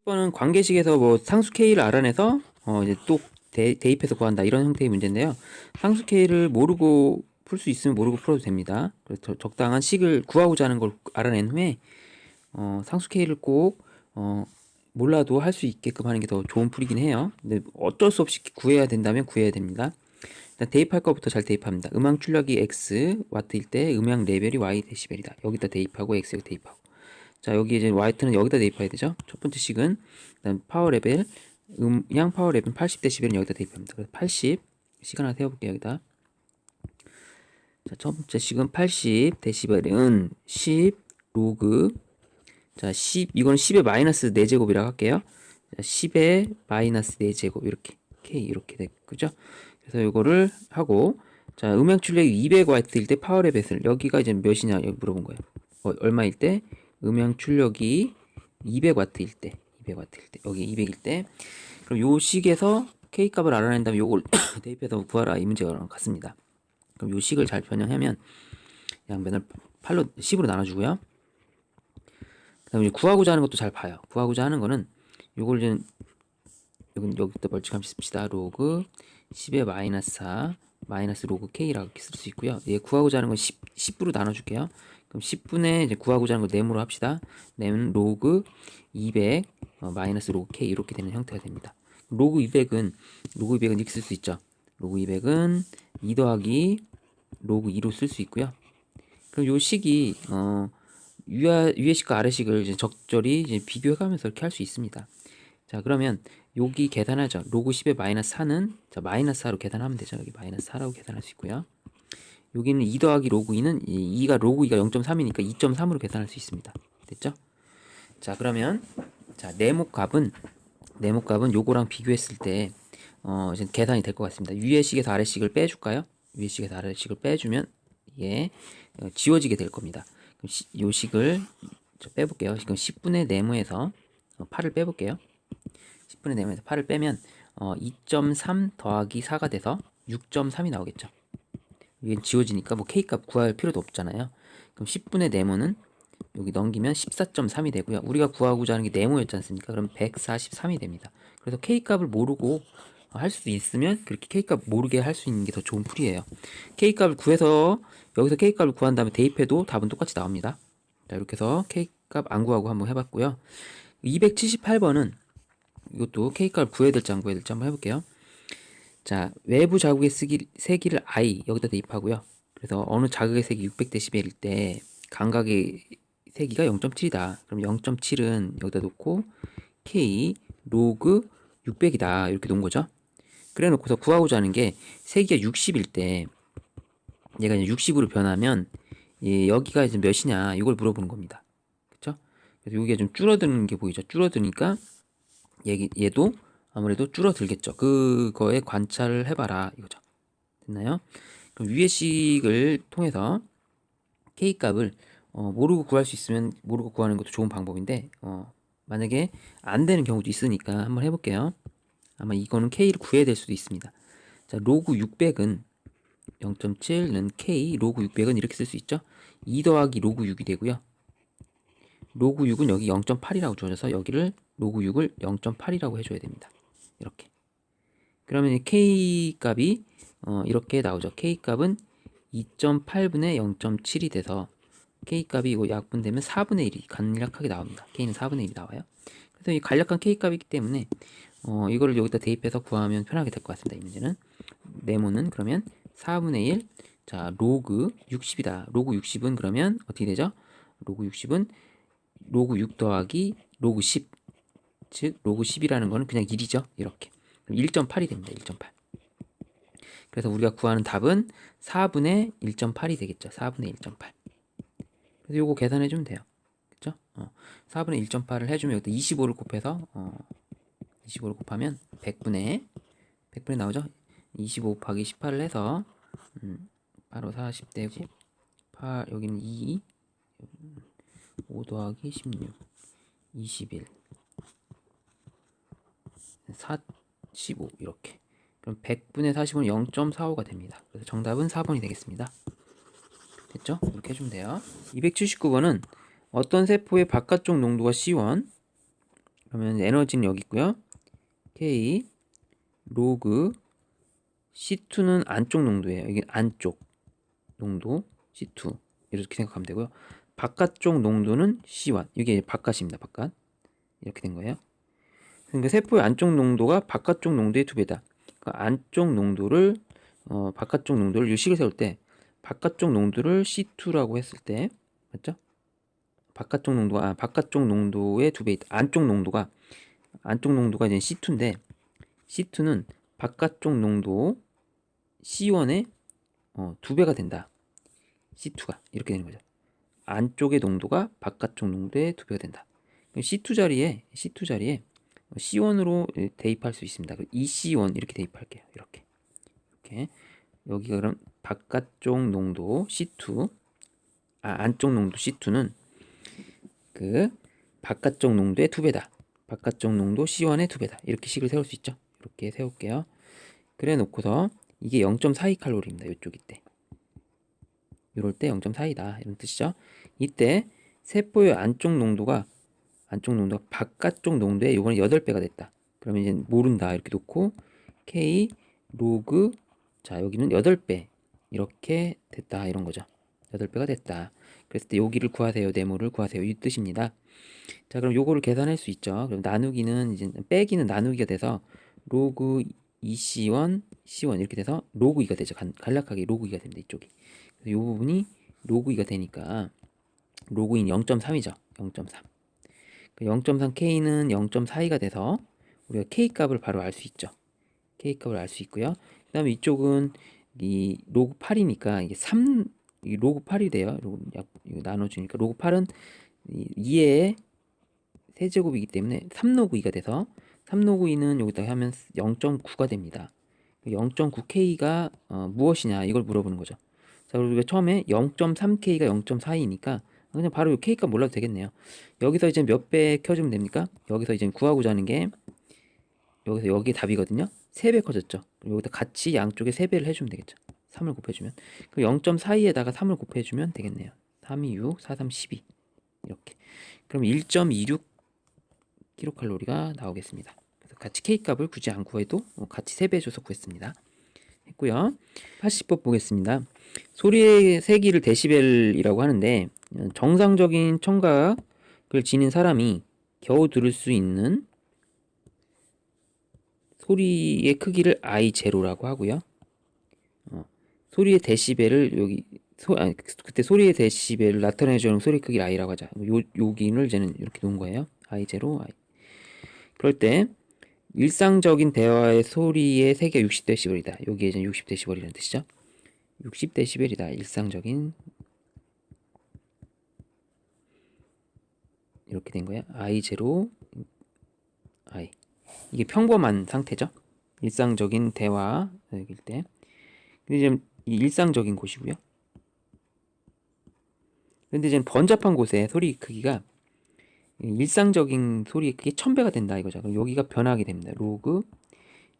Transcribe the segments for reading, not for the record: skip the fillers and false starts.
이번은 관계식에서 뭐 상수 K를 알아내서 이제 또 대입해서 구한다 이런 형태의 문제인데요. 상수 K를 모르고 풀 수 있으면 모르고 풀어도 됩니다. 그래서 적당한 식을 구하고자 하는 걸 알아낸 후에 상수 K를 꼭 몰라도 할 수 있게끔 하는 게 더 좋은 풀이긴 해요. 근데 어쩔 수 없이 구해야 된다면 구해야 됩니다. 일단 대입할 것부터 잘 대입합니다. 음향 출력이 X 와트일 때 음향 레벨이 Y 데시벨이다. 여기다 대입하고 X 여기 대입하고. 자, 여기 이제 와트는 여기다 대입해야 되죠. 첫 번째 식은 일단 파워 레벨 음향 파워 레벨 80데시벨은 여기다 대입합니다. 그래서 80 식 하나 세워볼게요. 여기다. 자, 첫 번째 식은 80데시벨은 10 로그 자, 10 이거는 10의 마이너스 4제곱이라고 할게요. 자, 10의 마이너스 4제곱 이렇게 K 이렇게 됐죠. 그래서 이거를 하고 자, 음향 출력이 200W일 때 파워 레벨을 여기가 이제 몇이냐 여기 물어본 거예요. 얼마일 때 음향 출력이 200W일 때 200W일 때 여기 200일 때 그럼 요 식에서 K 값을 알아낸 다음에 요걸 대입해서 구하라 이 문제랑 같습니다. 그럼 요 식을 잘 변형하면 양변을 8로 10으로 나눠주고요. 그 다음에 구하고자 하는 것도 잘 봐요. 구하고자 하는 거는 요걸 이제 여기다 멀찌감치 씁시다. 로그 10의 마이너스 4 마이너스 로그 K라고 쓸 수 있고요. 얘 구하고자 하는 건 10으로 나눠줄게요. 그럼 10분의 이제 구하고자 하는 거 네모로 합시다. 네는 로그 200 마이너스 로그 K 이렇게 되는 형태가 됩니다. 로그 200은 이렇게 쓸 수 있죠. 로그 200은 2 더하기 로그 2로 쓸 수 있고요. 그럼 요 식이 위의 식과 아래 식을 이제 적절히 이제 비교해가면서 이렇게 할 수 있습니다. 자, 그러면 여기 계산하죠. 로그 10의 마이너스 4는 자, 마이너스 4로 계산하면 되죠. 여기 마이너스 4라고 계산할 수 있고요. 여기는 2 더하기 로그 2는 로그 2가 0.3이니까 2.3으로 계산할 수 있습니다. 됐죠? 자, 그러면 자, 네모값은 요거랑 비교했을 때 이제 계산이 될 것 같습니다. 위의 식에서 아래 식을 빼줄까요? 위의 식에서 아래 식을 빼주면 이게 지워지게 될 겁니다. 그럼 요 식을 빼볼게요. 그럼 10분의 네모에서 8을 빼볼게요. 10분의 네모에서 8을 빼면 2.3 더하기 4가 돼서 6.3이 나오겠죠. 이게 지워지니까 뭐 K값 구할 필요도 없잖아요. 그럼 10분의 네모는 여기 넘기면 14.3이 되고요. 우리가 구하고자 하는 게 네모였지 않습니까? 그럼 143이 됩니다. 그래서 K값을 모르고 할 수도 있으면 그렇게 K값 모르게 할 수 있는 게 더 좋은 풀이에요. K값을 구해서 여기서 K값을 구한 다음에 대입해도 답은 똑같이 나옵니다. 자, 이렇게 해서 K값 안 구하고 한번 해봤고요. 278번은 이것도 K값을 구해야 될지 안 구해야 될지 한번 해볼게요. 자, 외부 자극의 세기를 I 여기다 대입하고요. 그래서 어느 자극의 세기 600dB일 때 감각의 세기가 0.7이다. 그럼 0.7은 여기다 놓고 K 로그 600이다. 이렇게 놓은 거죠. 그래 놓고서 구하고자 하는 게 세기가 60일 때 얘가 이제 60으로 변하면 여기가 이제 몇이냐 이걸 물어보는 겁니다. 그쵸? 그래서 여기가 좀 줄어드는 게 보이죠. 줄어드니까 얘도 아무래도 줄어들겠죠. 그거에 관찰을 해봐라 이거죠. 됐나요? 그럼 위의 식을 통해서 K값을 모르고 구할 수 있으면 모르고 구하는 것도 좋은 방법인데 만약에 안 되는 경우도 있으니까 한번 해볼게요. 아마 이거는 K를 구해야 될 수도 있습니다. 자, 로그 600은 0.7는 K 로그 600은 이렇게 쓸 수 있죠. 2 더하기 로그 6이 되고요. 로그 6은 여기 0.8이라고 주어져서 여기를 로그 6을 0.8이라고 해줘야 됩니다. 이렇게. 그러면 K 값이 이렇게 나오죠. K 값은 2.8분의 0.7이 돼서 K 값이 이거 약분되면 4분의 1이 간략하게 나옵니다. K는 4분의 1이 나와요. 그래서 이 간략한 K 값이기 때문에 이거를 여기다 대입해서 구하면 편하게 될 것 같습니다. 이 문제는 네모는 그러면 4분의 1. 자, 로그 60이다. 로그 60은 그러면 어떻게 되죠? 로그 60은 로그 6 더하기 로그 10. 즉 로그 10이라는 거는 그냥 1이죠. 이렇게. 1.8이 됩니다. 1.8. 그래서 우리가 구하는 답은 4분의 1.8이 되겠죠. 4분의 1.8. 그래서 요거 계산해 주면 돼요. 그쵸? 4분의 1.8을 해주면 여기다 25를 곱해서 25를 곱하면 100분의 나오죠? 25 곱하기 18을 해서 바로 40되고 8 여기는 2 5 더하기 16 21 45 이렇게. 그럼 100분의 45는 0.45가 됩니다. 그래서 정답은 4번이 되겠습니다. 됐죠? 이렇게 해주면 돼요. 279번은 어떤 세포의 바깥쪽 농도가 C1, 그러면 에너지는 여기 있고요. K 로그 C2는 안쪽 농도예요. 이게 안쪽 농도 C2 이렇게 생각하면 되고요. 바깥쪽 농도는 C1. 이게 바깥입니다. 바깥. 이렇게 된 거예요. 그러니까 세포의 안쪽 농도가 바깥쪽 농도의 2배다. 그러니까 안쪽 농도를 바깥쪽 농도를 유식을 세울 때 바깥쪽 농도를 C2라고 했을 때 맞죠? 바깥쪽 농도의 2배 있다. 안쪽 농도가 이제 C2인데 C2는 바깥쪽 농도 C1의 2배가 된다. C2가 이렇게 되는 거죠. 안쪽의 농도가 바깥쪽 농도의 2배가 된다. C2 자리에 C1으로 대입할 수 있습니다. EC1 이렇게 대입할게요. 이렇게 여기가 그럼 바깥쪽 농도 C2, 안쪽 농도 C2는 그 바깥쪽 농도의 2배다. 바깥쪽 농도 C1의 2배다. 이렇게 식을 세울 수 있죠. 이렇게 세울게요. 그래 놓고서 이게 0.42칼로리입니다. 이쪽일 때. 이럴 때 0.42다. 이런 뜻이죠. 이때 세포의 안쪽 농도가 바깥쪽 농도의 요번에 8배가 됐다. 그러면 이제 모른다. 이렇게 놓고 K 로그 자, 여기는 8배. 이렇게 됐다. 이런 거죠. 8배가 됐다. 그랬을 때 여기를 구하세요. 네모를 구하세요. 이 뜻입니다. 자, 그럼 요거를 계산할 수 있죠. 그럼 빼기는 나누기가 돼서 로그 2C1 C1 이렇게 돼서 로그 2가 되죠. 간략하게 로그 2가 됩니다. 이쪽이. 그래서 요 부분이 로그 2가 되니까 로그 2는 0.3이죠. 0.3. 0.3K는 0.42가 돼서 우리가 K 값을 바로 알 수 있죠. K 값을 알 수 있고요. 그 다음에 이쪽은 이 로그 8이니까 이게 이 로그 8이 돼요. 이거 나눠주니까 로그 8은 2의 세제곱이기 때문에 3로그 2가 돼서 3로그 2는 여기다 하면 0.9가 됩니다. 0.9K가 무엇이냐 이걸 물어보는 거죠. 자, 그리고 우리가 처음에 0.3K가 0.42니까 그냥 바로 이 K값 몰라도 되겠네요. 여기서 이제 몇 배 켜주면 됩니까? 여기서 이제 구하고자 하는 게 여기서 여기 답이거든요. 3배 커졌죠. 여기다 같이 양쪽에 3배를 해주면 되겠죠. 3을 곱해주면 그럼 0.42에다가 3을 곱해주면 되겠네요. 3, 2, 6, 4, 3, 12 이렇게. 그럼 1.26kcal가 나오겠습니다. 그래서 같이 K값을 굳이 안 구해도 같이 3배 해줘서 구했습니다. 했고요. 80번 보겠습니다. 소리의 세기를 데시벨이라고 하는데 정상적인 청각을 지닌 사람이 겨우 들을 수 있는 소리의 크기를 I0라고 하고요. 소리의 데시벨을 그때 소리의 데시벨을 나타내주는 소리 크기를 I라고 하자. 여기를 이제는 이렇게 놓은 거예요. I0, I. 그럴 때 일상적인 대화의 소리의 세기가 60데시벨이다. 여기에 이제 60데시벨이라는 뜻이죠. 60데시벨이다. 일상적인 이렇게 된 거예요. I0, I. 이게 평범한 상태죠. 일상적인 대화일 때. 근데 이제 일상적인 곳이고요. 근데 이제 번잡한 곳에 소리 크기가 일상적인 소리의 크기 1000배가 된다 이거죠. 그럼 여기가 변하게 됩니다. 로그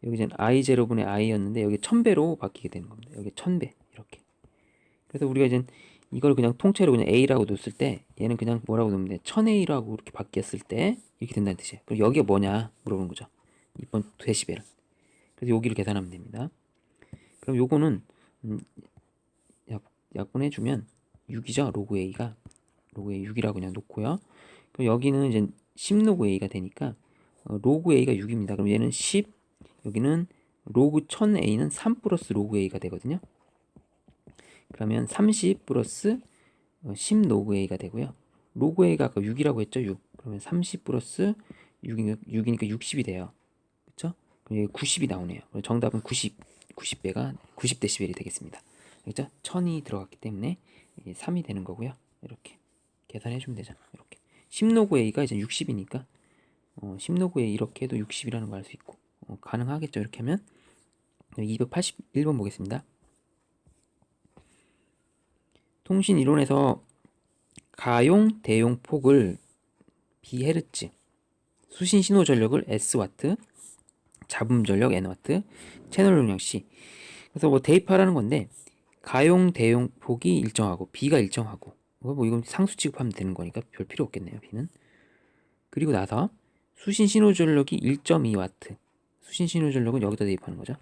여기 이제 I0분의 I였는데 여기 1000배로 바뀌게 되는 겁니다. 여기 1000배 이렇게. 그래서 우리가 이제 이걸 그냥 통째로 그냥 A라고 뒀을 때 얘는 그냥 뭐라고 놓으면 돼? 1000A라고 이렇게 바뀌었을 때 이렇게 된다는 뜻이에요. 그럼 여기가 뭐냐 물어보는 거죠. 이번 데시벨. 그래서 여기를 계산하면 됩니다. 그럼 요거는 약분해주면 6이죠. 로그 A가 로그 A 6이라고 그냥 놓고요. 그럼 여기는 이제 10로그 A가 되니까 로그 A가 6입니다. 그럼 얘는 10 여기는 로그 1000A는 3 플러스 로그 A가 되거든요. 그러면 30 플러스 10 로그 A가 되고요. 로그 A가 아까 6이라고 했죠. 6. 그러면 30 플러스 6이니까 60이 돼요. 그쵸? 그럼 여기 90이 나오네요. 정답은 90배가 90데시벨이 되겠습니다. 그죠? 1000이 들어갔기 때문에 3이 되는 거고요. 이렇게 계산해 주면 되죠. 이렇게 10로그 A가 이제 60이니까 10로그 A 이렇게 해도 60이라는 걸 알 수 있고 가능하겠죠. 이렇게 하면 281번 보겠습니다. 통신 이론에서 가용 대용 폭을 B헤르츠, 수신 신호 전력을 S와트, 잡음 전력 N와트, 채널 용량 C. 그래서 뭐 대입하라는 건데 가용 대용 폭이 일정하고 B가 일정하고 뭐 이건 상수 취급하면 되는 거니까 별 필요 없겠네요. B는. 그리고 나서 수신 신호 전력이 1.2W. 수신 신호 전력은 여기다 대입하는 거죠.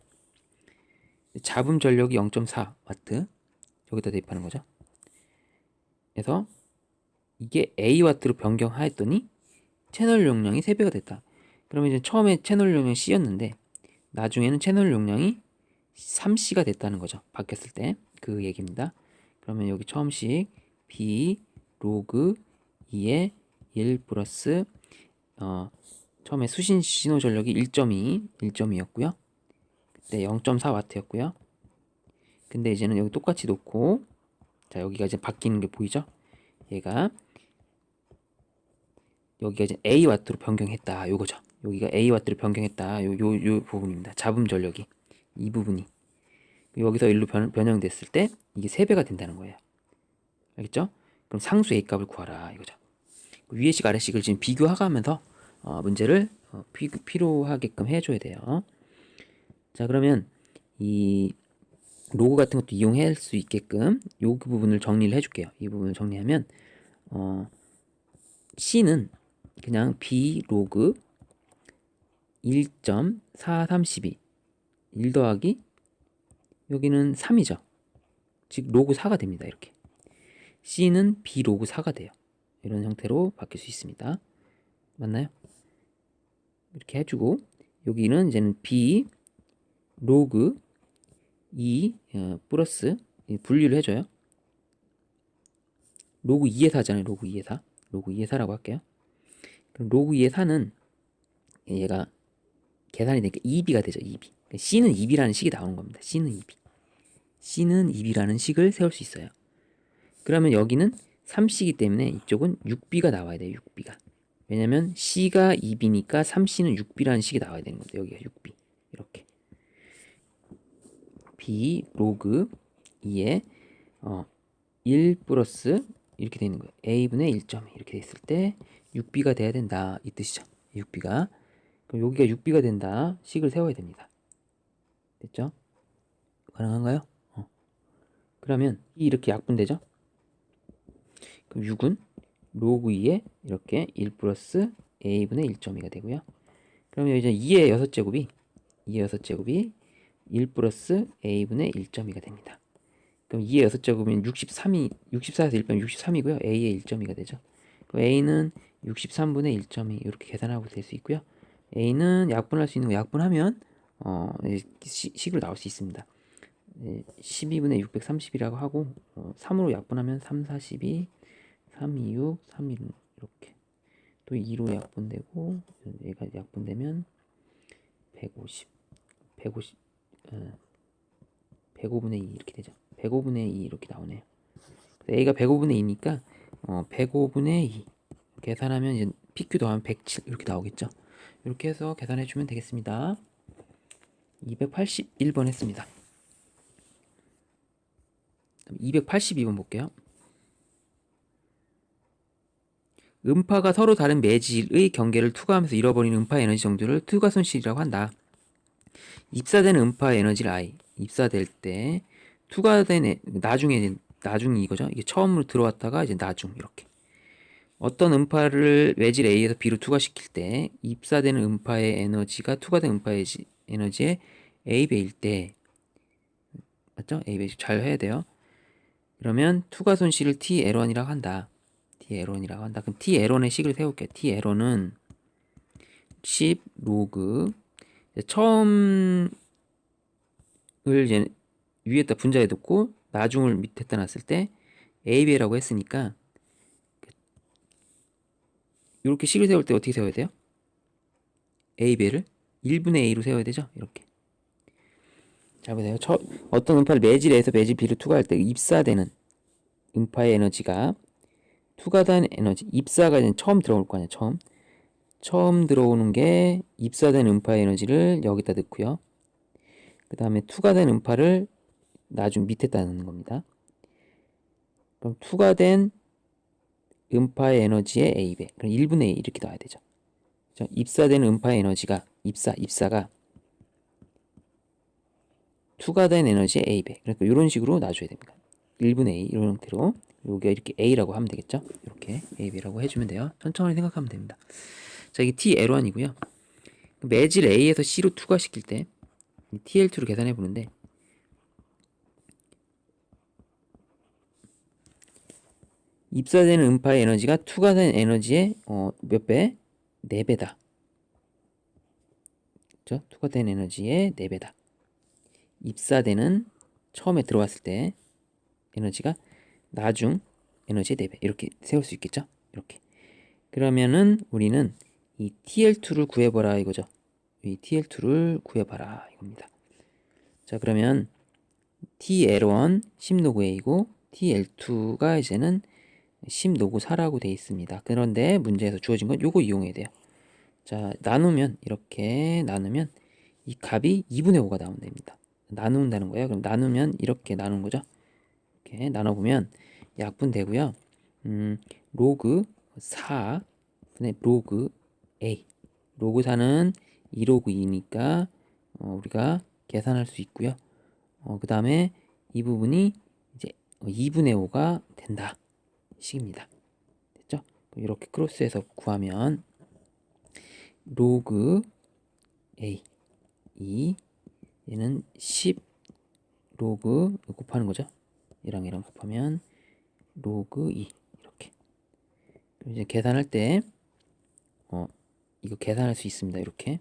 잡음 전력이 0.4W. 여기다 대입하는 거죠. 그래서 이게 A와트로 변경하였더니 채널 용량이 3배가 됐다. 그러면 이제 처음에 채널 용량이 C였는데 나중에는 채널 용량이 3C가 됐다는 거죠. 바뀌었을 때 그 얘기입니다. 그러면 여기 처음식 B 로그 2의 1 플러스 처음에 수신 신호 전력이 1.2였고요. 그때 0.4W였고요. 근데 이제는 여기 똑같이 놓고 자 여기가 이제 바뀌는 게 보이죠? 얘가 여기가 이제 A와트로 변경했다 요거죠. 여기가 A와트로 변경했다 요 부분입니다. 잡음 전력이 이 부분이 여기서 1로 변형됐을 때 이게 3배가 된다는 거예요. 알겠죠? 그럼 상수 A 값을 구하라 이거죠. 위에식 아래식을 지금 비교하면서 문제를 필요하게끔 해줘야 돼요. 자 그러면 이 로그 같은 것도 이용할 수 있게끔 요 부분을 정리를 해줄게요. 이 부분을 정리하면 C는 그냥 B 로그 1.4312 1 더하기 여기는 3이죠. 즉 로그 4가 됩니다. 이렇게 C는 B 로그 4가 돼요. 이런 형태로 바뀔 수 있습니다. 맞나요? 이렇게 해주고 여기는 이제는 B 로그 2 플러스 분리를 해줘요. 로그 2의 4잖아요. 로그 2의 4 로그 2의 4라고 할게요. 그럼 로그 2의 4는 얘가 계산이 되니까 2B가 되죠. 2B. C는 2B라는 식이 나오는 겁니다. C는 2B. C는 2B라는 식을 세울 수 있어요. 그러면 여기는 3C이기 때문에 이쪽은 6B가 나와야 돼요. 6B가. 왜냐면 C가 2B니까 3C는 6B라는 식이 나와야 되는 겁니다. 여기가 6B. 이렇게. B 로그 2에 1 플러스 이렇게 되는 거예요. A분의 1.2 이렇게 됐을 때 6B가 돼야 된다. 이 뜻이죠. 6B가. 그럼 여기가 6B가 된다. 식을 세워야 됩니다. 됐죠? 가능한가요? 그러면 이렇게 약분되죠? 그럼 6은 로그 2에 이렇게 1 플러스 A분의 1.2가 되고요. 그러면 이제 2의 6제곱이 1 플러스 A분의 1.2가 됩니다. 그럼 2의 6제곱이면 64에서 1 빼면 63이고요. A의 1.2가 되죠. 그럼 A는 63분의 1.2 이렇게 계산하고 될 수 있고요. A는 약분할 수 있는 거 약분하면 식으로 나올 수 있습니다. 12분의 630이라고 하고 3으로 약분하면 3, 4, 12, 3, 2, 6, 3, 1 이렇게 또 2로 약분되고 얘가 약분되면 150, 105분의 2 이렇게 되죠. 105분의 2 이렇게 나오네요. A가 105분의 2니까 105분의 2 계산하면 이제 PQ 더하면 107 이렇게 나오겠죠. 이렇게 해서 계산해 주면 되겠습니다. 281번 했습니다. 282번 볼게요. 음파가 서로 다른 매질의 경계를 투과하면서 잃어버리는 음파 에너지 정도를 투과 손실이라고 한다. 입사되는 음파 에너지를 I, 입사될 때 투과된 나중에 이거죠. 이게 처음으로 들어왔다가 이제 나중 이렇게 어떤 음파를 매질 A에서 B로 투과시킬 때 입사되는 음파의 에너지가 투과된 음파의 에너지의 A배일 때 맞죠? A배 잘 해야 돼요. 그러면 투과 손실을 T L1이라고 한다. T L1이라고 한다. 그럼 T L1의 식을 세울게요. T L1은 10 로그 처음을 이제 위에다 분자해 놓고 나중을 밑에다 놨을 때 AB라고 했으니까 이렇게 식을 세울 때 어떻게 세워야 돼요? AB를 1분의 A로 세워야 되죠? 이렇게. 자 보세요. 어떤 음파를 매질 A에서 매질 B로 투과할 때 입사되는 음파의 에너지가 투과된 에너지 입사가 이제 처음 들어올 거 아니에요. 처음 들어오는 게 입사된 음파의 에너지를 여기다 넣고요. 그 다음에 투과된 음파를 나중 밑에다 넣는 겁니다. 그럼 투과된 음파의 에너지의 A배. 그럼 1분의 A 이렇게 나와야 되죠. 입사되는 음파의 에너지가 입사가 투과된 에너지의 A배. 그러니까 이런 식으로 놔줘야 됩니다. 1분의 A 이런 형태로. 요게 이렇게 A라고 하면 되겠죠? 이렇게 AB라고 해주면 돼요. 천천히 생각하면 됩니다. 자, 이게 T-L1이고요. 매질 A에서 C로 투과시킬 때 TL2를 계산해 보는데 입사되는 음파의 에너지가 투과된 에너지의 몇 배? 4배다. 그렇죠? 투과된 에너지의 4배다. 입사되는 처음에 들어왔을 때 에너지가 나중 에너지의 4배. 이렇게 세울 수 있겠죠? 이렇게. 그러면은 우리는 이 TL2를 구해봐라 이거죠. 이 TL2를 구해봐라 이겁니다. 자, 그러면 TL1 10노구 A고 TL2가 이제는 10노구 4라고 되어 있습니다. 그런데 문제에서 주어진 건 요거 이용해야 돼요. 자, 나누면 이렇게 나누면 이 값이 2분의 5가 나온답니다. 나눈다는 거예요. 그럼 나누면 이렇게 나눈 거죠. 이렇게 나눠보면 약분되고요. 로그 4분의 로그 A. 로그 4는 2로그 2니까 우리가 계산할 수 있고요. 그 다음에 이 부분이 이제 2분의 5가 된다. 식입니다. 됐죠? 이렇게 크로스해서 구하면 로그 A 2 얘는 10 로그 곱하는 거죠. 얘랑 얘랑 곱하면 로그 2 이렇게. 그럼 이제 계산할 때 이거 계산할 수 있습니다. 이렇게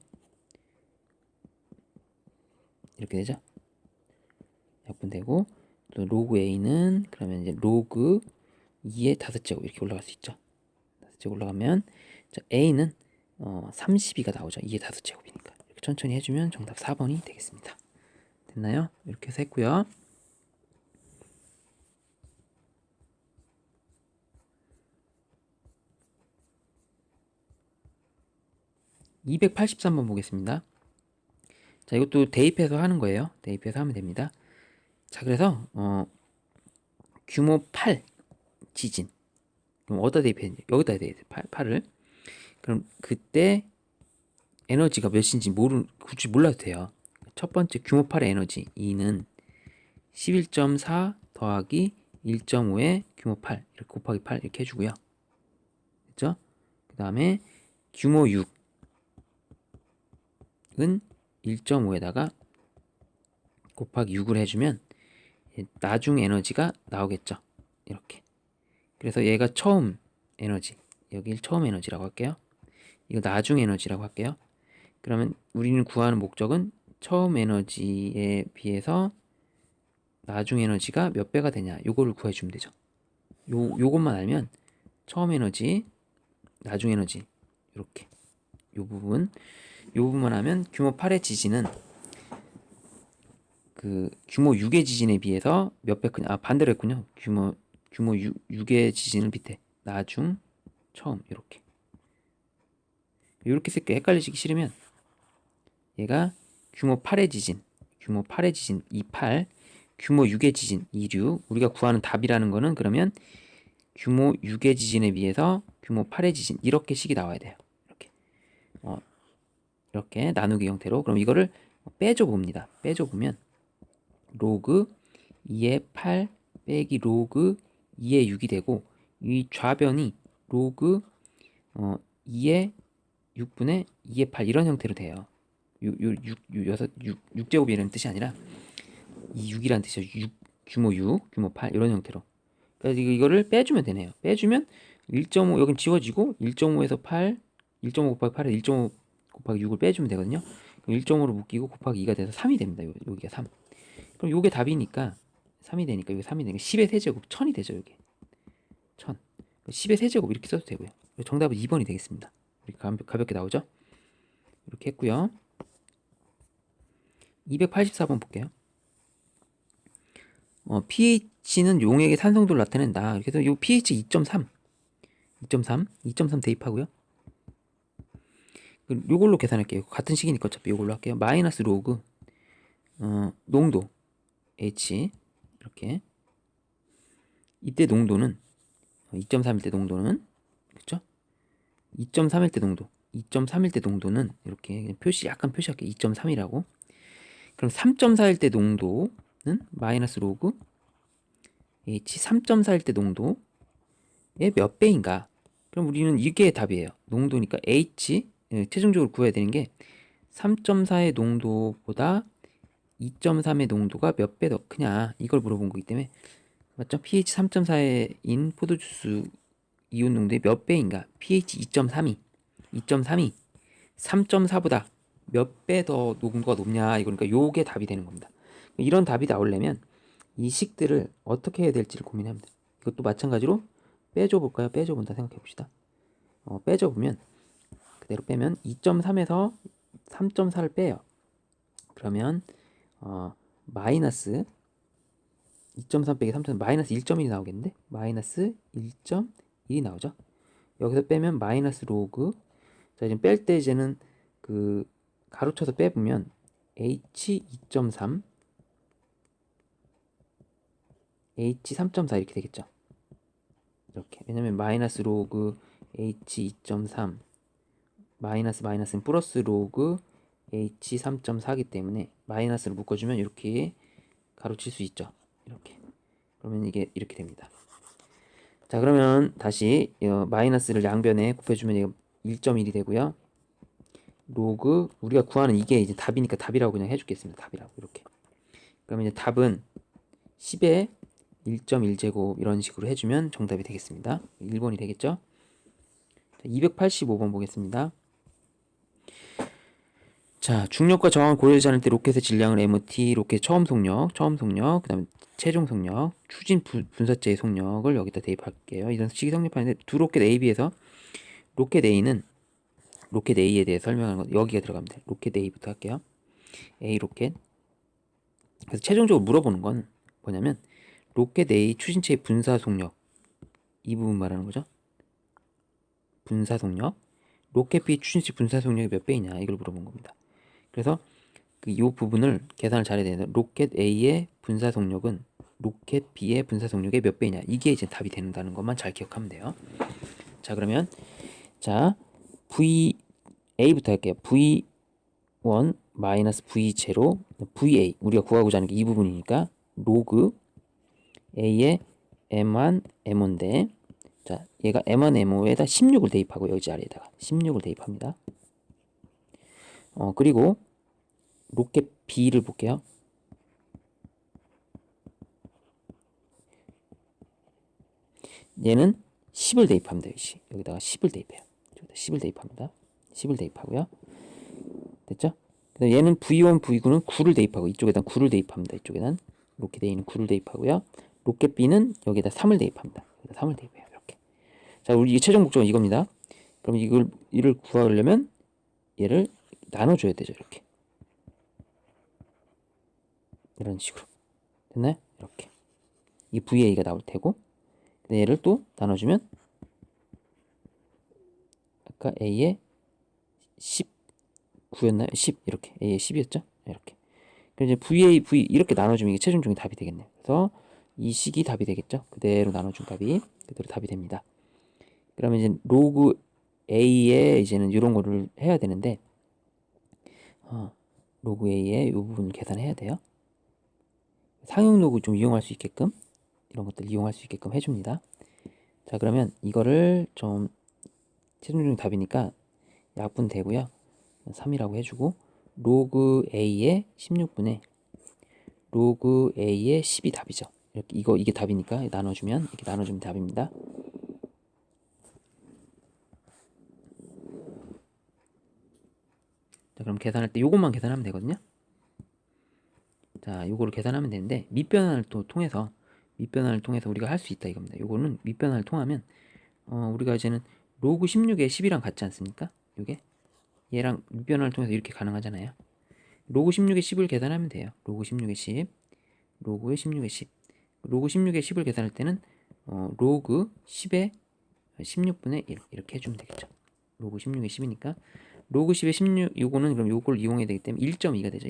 되죠. 약분되고 또 로그 A는 그러면 이제 로그 2의 5제곱 이렇게 올라갈 수 있죠. 5제곱 올라가면 자, A는 32가 나오죠. 2의 5제곱이니까. 이렇게 천천히 해주면 정답 4번이 되겠습니다. 됐나요? 이렇게 해서 했고요. (283번) 보겠습니다. 자, 이것도 대입해서 하는 거예요. 대입해서 하면 됩니다. 자, 그래서 규모 8 지진. 그럼 어디다 대입했는지 여기다 대입해 8을. 그럼 그때 에너지가 몇인지 굳이 몰라도 돼요. 첫 번째 규모 8의 에너지 2는 11.4 더하기 1.5의 규모 8 이렇게 곱하기 8 이렇게 해주고요. 그렇죠? 그 다음에 규모 6은 1.5에다가 곱하기 6을 해주면 나중 에너지가 나오겠죠. 이렇게. 그래서 얘가 처음 에너지, 여기 처음 에너지라고 할게요. 이거 나중 에너지라고 할게요. 그러면 우리는 구하는 목적은 처음 에너지에 비해서 나중 에너지가 몇 배가 되냐 요거를 구해주면 되죠. 요것만 알면 처음 에너지, 나중 에너지 이렇게 요 부분만 하면 규모 8의 지진은 그 규모 6의 지진에 비해서 몇 배 크냐. 반대로 했군요. 규모 6의 지진을 밑에 나중 처음 이렇게 쓸게요. 헷갈리시기 싫으면 얘가 규모 8의 지진 28, 규모 6의 지진 26. 우리가 구하는 답이라는 거는 그러면 규모 6의 지진에 비해서 규모 8의 지진 이렇게 식이 나와야 돼요. 이렇게 나누기 형태로. 그럼 이거를 빼줘 봅니다. 빼줘 보면 로그 2의 8 빼기 로그 2의 6이 되고 이 좌변이 로그 2의 6분의 2의 8 이런 형태로 돼요. 6제곱이라는 뜻이 아니라 이 6이라는 뜻이죠. 규모 6, 규모 8 이런 형태로. 그래서 이거를 빼주면 되네요. 빼주면 1.5 여긴 지워지고 1.5에서 8, 1.5 곱하기 8에 1.5 곱하기 6을 빼주면 되거든요. 1.5로 묶이고 곱하기 2가 돼서 3이 됩니다. 여기가 3. 그럼 요게 답이니까 3이 되니까 이게 3이 되니까 10의 세제곱 1000이 되죠. 여기 1000. 10의 세제곱 이렇게 써도 되고요. 정답은 2번이 되겠습니다. 이렇게 가볍게 나오죠. 이렇게 했고요. 284번 볼게요. pH는 용액의 산성도를 나타낸다. 그래서 요 pH 2.3 대입하고요. 요걸로 계산할게요. 같은 식이니까 어차피 요걸로 할게요. 마이너스 로그 농도 H 이렇게. 이때 농도는 2.3일 때 농도는 그쵸? 2.3일 때 농도 2.3일 때 농도는 이렇게 약간 표시할게요. 2.3이라고. 그럼 3.4일 때 농도는 마이너스 로그 H 3.4일 때 농도의 몇 배인가? 그럼 우리는 이게 답이에요. 농도니까 H 최종적으로 구해야 되는 게 3.4의 농도보다 2.3의 농도가 몇 배 더 크냐 이걸 물어본 거기 때문에 맞죠? pH 3.4인 포도주스 이온 농도의 몇 배인가? pH 2.32 3.4보다 몇 배 더 농도가 높냐 이거니까 요게 답이 되는 겁니다. 이런 답이 나오려면 이 식들을 어떻게 해야 될지를 고민합니다. 이것도 마찬가지로 빼줘 볼까요? 빼줘 본다 생각해 봅시다. 빼줘 보면 그대로 빼면 2.3에서 3.4를 빼요. 그러면 마이너스 2.3 빼기 3.3 마이너스 1.1이 나오겠는데 마이너스 1.1이 나오죠. 여기서 빼면 마이너스 로그 자 지금 뺄 때 이제는 그 가로쳐서 빼보면 H 2.3 H 3.4 이렇게 되겠죠. 이렇게 왜냐면 마이너스 로그 H 2.3 마이너스는 플러스 로그 H 3.4기 때문에 마이너스를 묶어주면 이렇게 가로칠 수 있죠. 이렇게 그러면 이게 이렇게 됩니다. 자 그러면 다시 마이너스를 양변에 곱해주면 이거 1.1이 되고요. 로그 우리가 구하는 이게 이제 답이니까 답이라고 그냥 해주겠습니다. 답이라고 이렇게. 그러면 이제 답은 10에 1.1제곱 이런 식으로 해주면 정답이 되겠습니다. 1번이 되겠죠? 285번 보겠습니다. 자, 중력과 저항을 고려하지 않을 때 로켓의 질량을 MT, 로켓 처음 속력, 그 다음에 최종 속력, 추진 분사체의 속력을 여기다 대입할게요. 이런 식이 성립하는데 두 로켓 A, B에서 로켓 A는 로켓 A에 대해 설명하는 건 여기가 들어가면 돼요. 로켓 A부터 할게요. A 로켓. 그래서 최종적으로 물어보는 건 뭐냐면 로켓 A 추진체의 분사 속력 이 부분 말하는 거죠. 분사 속력. 로켓 B 추진체 분사 속력이 몇 배이냐 이걸 물어본 겁니다. 그래서 이 부분을 계산을 잘해야 되는데 로켓 A의 분사 속력은 로켓 B의 분사 속력의 몇 배이냐 이게 이제 답이 된다는 것만 잘 기억하면 돼요. 자 그러면 자 V A부터 할게요. V1 마이너스 V0 VA 우리가 구하고자 하는 게 이 부분이니까 로그 A의 M1 M1인데 자 얘가 M1 M5에다 16을 대입하고 여기 아래에다가 16을 대입합니다. 그리고 로켓 B를 볼게요. 얘는 10을 대입합니다. 여기다가 10을 대입해요. 10을 대입합니다. 10을 대입하고요. 됐죠? 얘는 V1, V9는 9를 대입하고 이쪽에다 9를 대입합니다. 이쪽에는 로켓 A는 9를 대입하고요. 로켓 B는 여기에다 3을 대입합니다. 여기다 3을 대입해요. 이렇게. 자, 우리 최종 목적은 이겁니다. 그럼 이를 구하려면 얘를 나눠줘야 되죠. 이렇게. 이런 식으로. 됐나요? 이렇게. 이 VA가 나올 테고 얘를 또 나눠주면 아까 A의 19였나요? 10 이렇게 A의 10이었죠? 이렇게 그럼 이제 V 이렇게 나눠주면 이게 최종적인 답이 되겠네요. 그래서 이 식이 답이 되겠죠? 그대로 나눠준 답이 그대로 답이 됩니다. 그러면 이제 로그 A에 이제는 이런 거를 해야 되는데 로그 A에 이 부분을 계산해야 돼요. 상용 로그 좀 이용할 수 있게끔 이런 것들 이용할 수 있게끔 해줍니다. 자 그러면 이거를 좀 최종적인 답이니까 약분 되고요. 3이라고 해주고 로그 A의 16분의 로그 A의 10이 답이죠. 이게 답이니까 나눠주면 이렇게 나눠주면 답입니다. 자 그럼 계산할 때 요것만 계산하면 되거든요. 자 요거를 계산하면 되는데 밑변환을 또 통해서 우리가 할 수 있다 이겁니다. 요거는 밑변환을 통하면 우리가 이제는 로그 16에 10이랑 같지 않습니까? 요게 얘랑 밑변환을 통해서 이렇게 가능하잖아요. 로그 16에 10을 계산하면 돼요. 로그 16에 10 로그의 16에 10 로그 16에 10을 계산할 때는 로그 10에 16분의 1 이렇게 해주면 되겠죠. 로그 16에 10이니까 로그 10에 16 요거는 그럼 요걸 이용해야 되기 때문에 1.2가 되죠.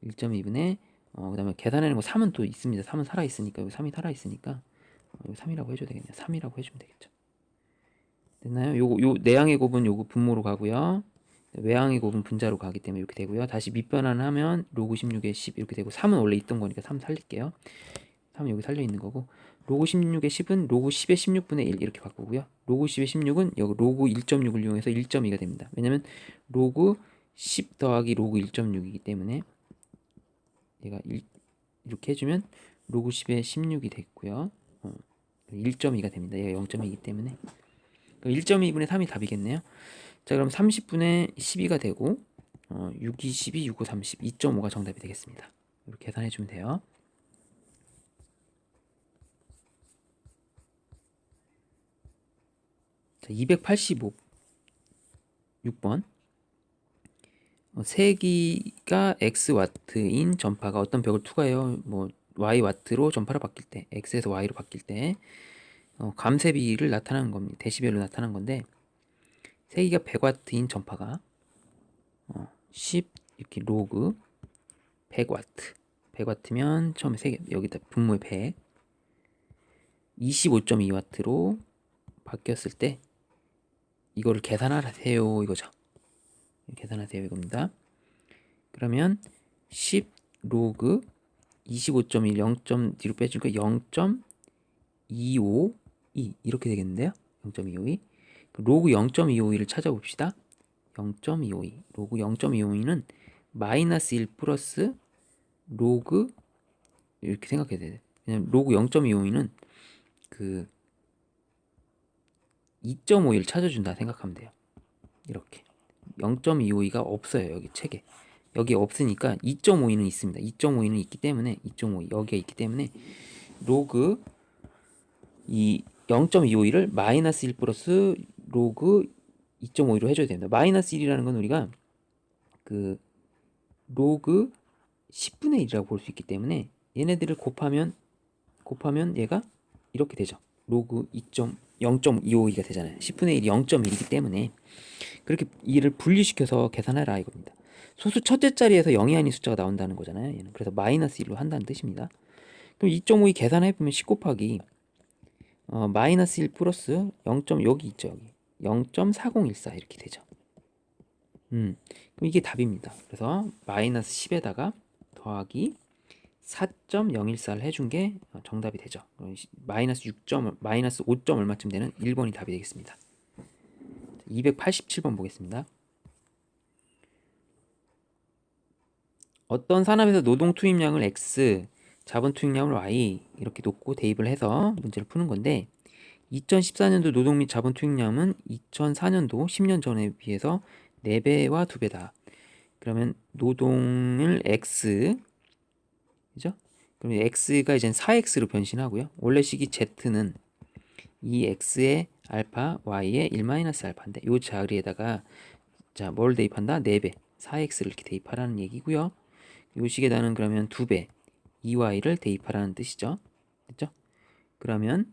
1.2분의 그 다음에 계산하는 거 3은 또 있습니다. 3은 살아있으니까 여기 3이 살아있으니까 3이라고 해줘야 되겠네요. 3이라고 해주면 되겠죠. 됐나요? 요 내양의 곱은 요거 분모로 가고요. 외항의 곱은 분자로 가기 때문에 이렇게 되고요. 다시 밑변환을 하면 로그 16에 10 이렇게 되고 3은 원래 있던 거니까 3 살릴게요. 3은 여기 살려 있는 거고 로그 16의 10은 로그 10의 16분의 1 이렇게 바꾸고요. 로그 10의 16은 여기 로그 1.6을 이용해서 1.2가 됩니다. 왜냐면 로그 10 더하기 로그 1.6이기 때문에 얘가 이렇게 해주면 로그 10의 16이 됐고요. 1.2가 됩니다. 얘가 0.2이기 때문에 1.2분의 3이 답이겠네요. 자, 그럼 30분의 12가 되고 6, 2, 12, 6, 5, 30, 2.5가 정답이 되겠습니다. 이렇게 계산해 주면 돼요. 자, 285 6번 세기가 X와트인 전파가 어떤 벽을 투과해요. 뭐 Y와트로 전파를 바뀔 때 X에서 Y로 바뀔 때 감세비를 나타나는 겁니다. 데시벨로 나타난 건데 세기가 100와트인 전파가 10 이렇게 로그 100와트 100와트면 처음에 세개 여기다 분모에 100 25.2와트로 바뀌었을 때 이거를 계산하세요 이거죠. 계산하세요 이겁니다. 그러면 10 로그 25.1 0. 뒤로 빼주니까 0.252 이렇게 되겠는데요. 0.252 로그 0.252를 찾아봅시다. 0.252 로그 0.252는 마이너스 1 플러스 로그 이렇게 생각해야 돼요. 왜냐면 로그 0.252는 그 2.51 찾아준다 생각하면 돼요. 이렇게 0.252가 없어요. 여기 책에 여기 없으니까 2.52는 있습니다. 2.52는 있기 때문에 2.52 여기에 있기 때문에 로그 이 0.252를 마이너스 1 플러스 로그 2.52로 해줘야 됩니다. 마이너스 1이라는 건 우리가 그 로그 10분의 1이라고 볼 수 있기 때문에 얘네들을 곱하면 얘가 이렇게 되죠. 로그 0.252가 되잖아요. 10분의 1이 0.1이기 때문에 그렇게 이를 분리시켜서 계산해라 이겁니다. 소수 첫째 자리에서 0이 아닌 숫자가 나온다는 거잖아요. 얘는. 그래서 마이너스 1로 한다는 뜻입니다. 그럼 2.52 계산해보면 10 곱하기 마이너스 1 플러스 0. 여기 있죠. 여기 0.4014 이렇게 되죠. 그럼 이게 답입니다. 그래서 마이너스 10에다가 더하기 4.014를 해준 게 정답이 되죠. 마이너스 6점, 마이너스 5점 얼마쯤 되는 1번이 답이 되겠습니다. 287번 보겠습니다. 어떤 산업에서 노동 투입량을 X, 자본 투입량을 Y 이렇게 놓고 대입을 해서 문제를 푸는 건데 2014년도 노동 및 자본 투입량은 2004년도 10년 전에 비해서 4배와 2배다. 그러면 노동을 X 그죠? 그럼 X가 이제 4X로 변신하고요. 원래 식이 Z는 2X의 알파, Y의 1-알파인데 이 자리에다가 자, 뭘 대입한다? 4배, 4X를 이렇게 대입하라는 얘기고요. 이 식에다는 그러면 2배, 2Y를 대입하라는 뜻이죠. 됐죠? 그러면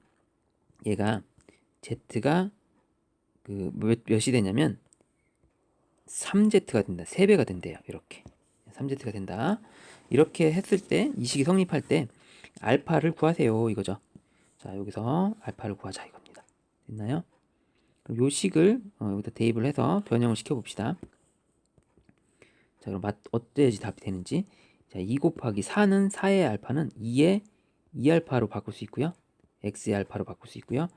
얘가 Z가 그 몇이 되냐면 3Z가 된다. 3배가 된대요. 이렇게 3Z가 된다. 이렇게 했을 때 이 식이 성립할 때 알파를 구하세요 이거죠. 자, 여기서 알파를 구하자 이겁니다. 됐나요? 그럼 요 식을 여기다 대입을 해서 변형을 시켜 봅시다. 자, 그럼 어때야지 답이 되는지. 자, 2 곱하기 4는 4의 알파는 2의 2알파로 바꿀 수 있고요. x의 알파로 바꿀 수 있고요.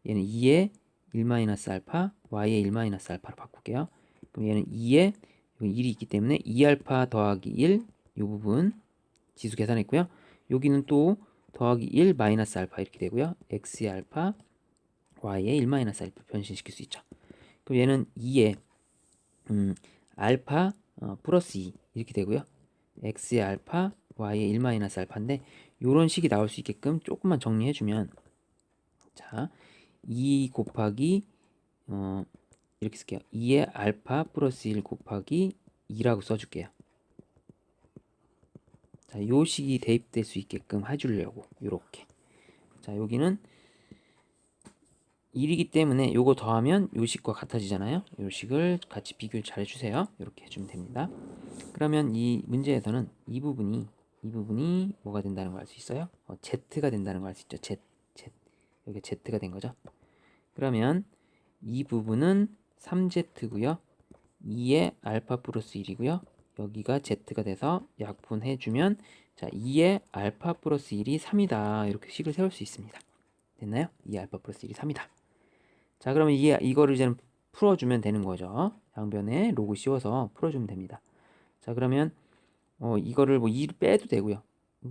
얘는 2의 1-알파, y의 1-알파로 바꿀게요. 그럼 얘는 2의 1이 있기 때문에 2알파 더하기 1, 이 부분 지수 계산했고요. 여기는 또 더하기 1 마이너스 알파 이렇게 되고요. x의 알파, y의 1-알파 변신시킬 수 있죠. 그럼 얘는 2의 알파 플러스 2 이렇게 되고요. x의 알파, y의 1-알파인데 이런 식이 나올 수 있게끔 조금만 정리해주면 자, 2 곱하기 이렇게 쓸게요. 2의 알파 플러스 1 곱하기 2라고 써줄게요. 자, 요 식이 대입될 수 있게끔 해주려고 요렇게. 자, 여기는 1이기 때문에 요거 더하면 요 식과 같아지잖아요. 요 식을 같이 비교를 잘 해주세요. 이렇게 해주면 됩니다. 그러면 이 문제에서는 이 부분이 뭐가 된다는 걸 알 수 있어요? Z가 된다는 걸 알 수 있죠. Z. 여기 Z가 된 거죠. 그러면 이 부분은 3Z고요. 2의 알파 플러스 1이고요. 여기가 z가 돼서 약분해주면 자 2의 알파 플러스 1이 3이다. 이렇게 식을 세울 수 있습니다. 됐나요? 2의 알파 플러스 1이 3이다. 자 그러면 이거를 이제는 풀어주면 되는 거죠. 양변에 로그 씌워서 풀어주면 됩니다. 자 그러면 이거를 뭐 2를 빼도 되고요.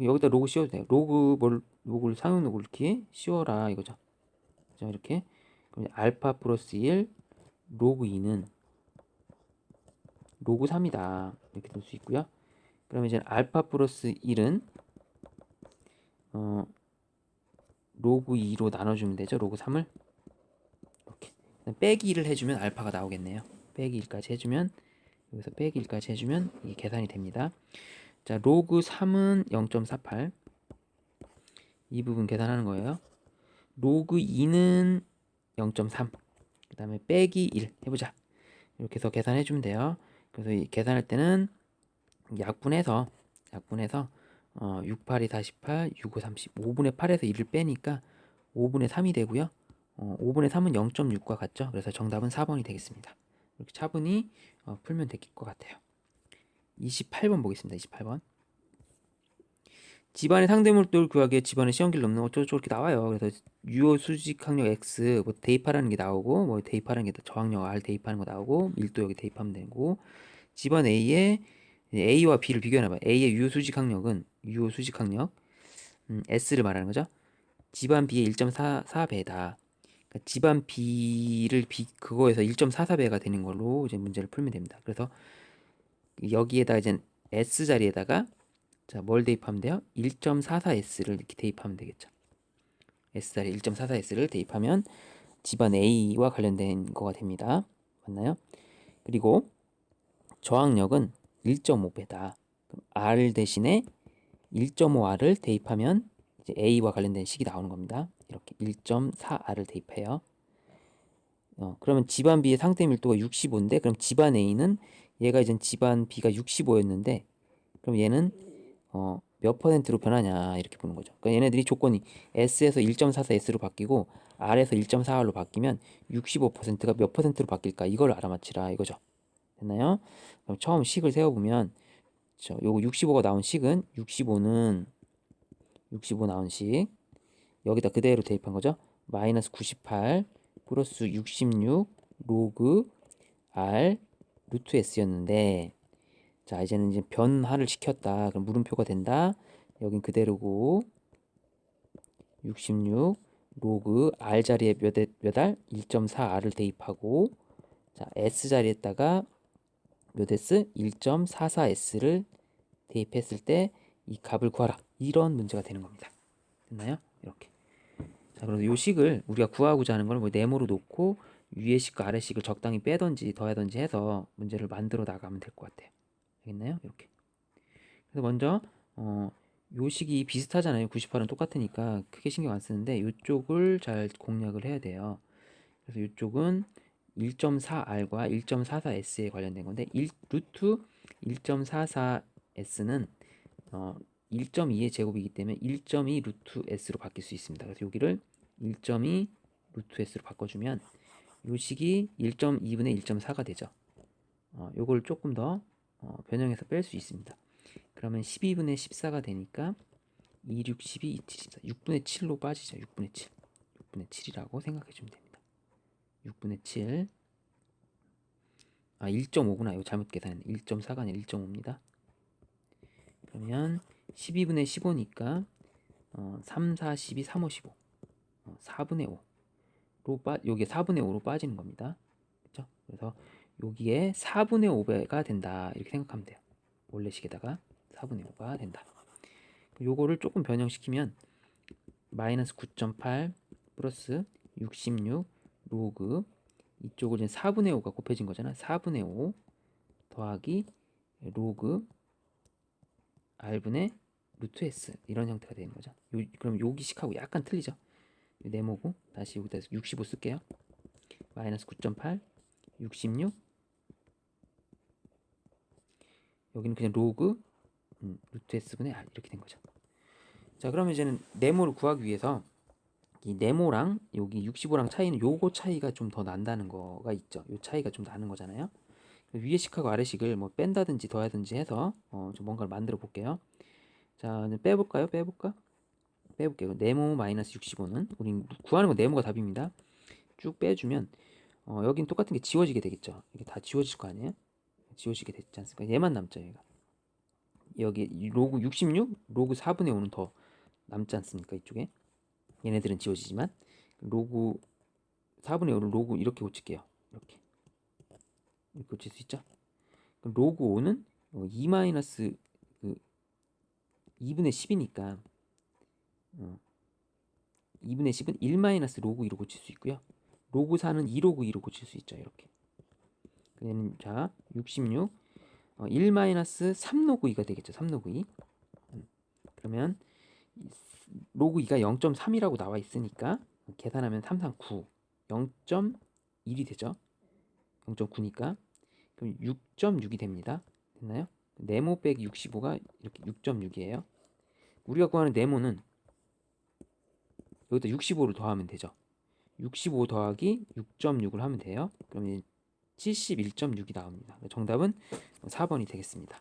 여기다 로그 씌워도 돼요. 로그를 상용 로그를 이렇게 씌워라 이거죠. 자 이렇게 그럼 알파 플러스 1 로그 2는 로그 3이다 이렇게 될 수 있고요. 그러면 이제 알파 플러스 1은 로그 2로 나눠주면 되죠. 로그 3을 이렇게 빼기 1을 해주면 알파가 나오겠네요. 빼기 1까지 해주면 여기서 빼기 1까지 해주면 이게 계산이 됩니다. 자 로그 3은 0.48 이 부분 계산하는 거예요. 로그 2는 0.3 그 다음에 빼기 1 해보자. 이렇게 해서 계산해주면 돼요. 그래서 이 계산할 때는 약분해서 6, 8이 48, 6, 5, 30 5분의 8에서 1을 빼니까 5분의 3이 되고요. 5분의 3은 0.6과 같죠. 그래서 정답은 4번이 되겠습니다. 이렇게 차분히 풀면 될 것 같아요. 28번 보겠습니다. 28번 집안의 상대물도를 구하기 위해 집안의 시험기를 넣는 어쩌고저쩌고 이렇게 나와요. 그래서 유효 수직 항력 X 뭐 대입하라는 게 나오고 뭐 대입하라는 게 저항력 R 대입하는 거 나오고 밀도 여기 대입하면 되고 집안 A의 A와 B를 비교해놔봐요. A의 유효 수직 항력은 S를 말하는 거죠. 집안 B의 1.44배다. 그러니까 집안 B를 그거에서 1.44배가 되는 걸로 이제 문제를 풀면 됩니다. 그래서 여기에다 이제 S 자리에다가 자, 뭘 대입하면 돼요? 1.44S를 이렇게 대입하면 되겠죠. S자리 1.44S를 대입하면 집안 A와 관련된 거가 됩니다. 맞나요? 그리고 저항력은 1.5배다. R 대신에 1.5R을 대입하면 이제 A와 관련된 식이 나오는 겁니다. 이렇게 1.4R을 대입해요. 그러면 집안 B의 상대 밀도가 65인데 그럼 집안 A는 얘가 이제 집안 B가 65였는데 그럼 얘는 몇 퍼센트로 변하냐 이렇게 보는 거죠. 그러니까 얘네들이 조건이 S에서 1.44S로 바뀌고 R에서 1.4R로 바뀌면 65%가 몇 퍼센트로 바뀔까 이걸 알아맞히라 이거죠. 됐나요? 그럼 처음 식을 세워보면 요거 65가 나온 식은 65는 65 나온 식 여기다 그대로 대입한 거죠. 마이너스 98 플러스 66 로그 R 루트 S였는데 자 이제는 이제 변화를 시켰다. 그럼 물음표가 된다. 여긴 그대로고 66 로그 R 자리에 몇 알? 1.4R을 대입하고 자 S 자리에다가 몇 S? 1.44S를 대입했을 때 이 값을 구하라. 이런 문제가 되는 겁니다. 됐나요? 이렇게. 자, 그래서 이 식을 우리가 구하고자 하는 걸 뭐 네모로 놓고 위의 식과 아래 식을 적당히 빼던지 더하던지 해서 문제를 만들어 나가면 될 것 같아요. 알겠나요? 이렇게. 그래서 먼저 요 식이 비슷하잖아요. 98은 똑같으니까 크게 신경 안 쓰는데 이쪽을 잘 공략을 해야 돼요. 그래서 이쪽은 1.4R과 1.44S에 관련된 건데 루트 1.44S는 1.2의 제곱이기 때문에 1.2 루트 S로 바뀔 수 있습니다. 그래서 여기를 1.2 루트 S로 바꿔주면 요 식이 1.2분의 1.4가 되죠. 요걸 조금 더 변형해서 뺄 수 있습니다. 그러면 12분의 14가 되니까 2, 6, 12, 2, 7, 14 6분의 7로 빠지죠. 6분의 7 6분의 7이라고 생각해 주면 됩니다. 6분의 7 1.5구나. 이거 잘못 계산했네. 1.4가 아니라 1.5입니다. 그러면 12분의 15니까 3, 4, 12, 3, 5, 15 4분의 5로 여기에 4분의 5로 빠지는 겁니다. 그렇죠? 그래서 여기에 4분의 5배가 된다. 이렇게 생각하면 돼요. 원래식에다가 4분의 5가 된다. 요거를 조금 변형시키면 마이너스 9.8 플러스 66 로그 이쪽을 이제 4분의 5가 곱해진 거잖아. 4분의 5 더하기 로그 R분의 루트 S 이런 형태가 되는 거죠. 그럼 여기식하고 약간 틀리죠. 네모고 다시 여기다 65 쓸게요. 마이너스 9.8 66 여기는 그냥 로그 루트 S분의 R 이렇게 된 거죠. 자 그러면 이제는 네모를 구하기 위해서 이 네모랑 여기 65랑 차이는 요거 차이가 좀 더 난다는 거가 있죠. 요 차이가 좀 나는 거잖아요. 위의식하고 아래식을 뭐 뺀다든지 더하든지 해서 좀 뭔가를 만들어 볼게요. 자, 이제 빼볼까요? 빼볼게요. 네모 마이너스 65는 우리 구하는 건 네모가 답입니다. 쭉 빼주면 여긴 똑같은 게 지워지게 되겠죠. 이게 다 지워질 거 아니에요? 지워지게 됐지 않습니까? 얘만 남죠, 얘가. 여기 로그 66, 로그 4분의 5는 더 남지 않습니까? 이쪽에. 얘네들은 지워지지만 로그 4분의 5를 로그 이렇게 고칠게요. 이렇게 고칠 수 있죠? 그럼 로그 5는 2 마이너스 그 2분의 10이니까 2분의 10은 1 마이너스 로그 2로 고칠 수 있고요. 로그 4는 2 로그 2로 고칠 수 있죠. 이렇게. 그럼 자, 66 1 마이너스 3 로그 2가 되겠죠. 3 로그 2. 그러면 로그 2가 0.3이라고 나와 있으니까 계산하면 3, 3, 9 0.1이 되죠. 0.9니까 그럼 6.6이 됩니다. 됐나요? 네모 빼기 65가 이렇게 6.6이에요. 우리가 구하는 네모는 여기다 65를 더하면 되죠. 65 더하기 6.6을 하면 돼요. 그러면 71.6이 나옵니다. 정답은 4번이 되겠습니다.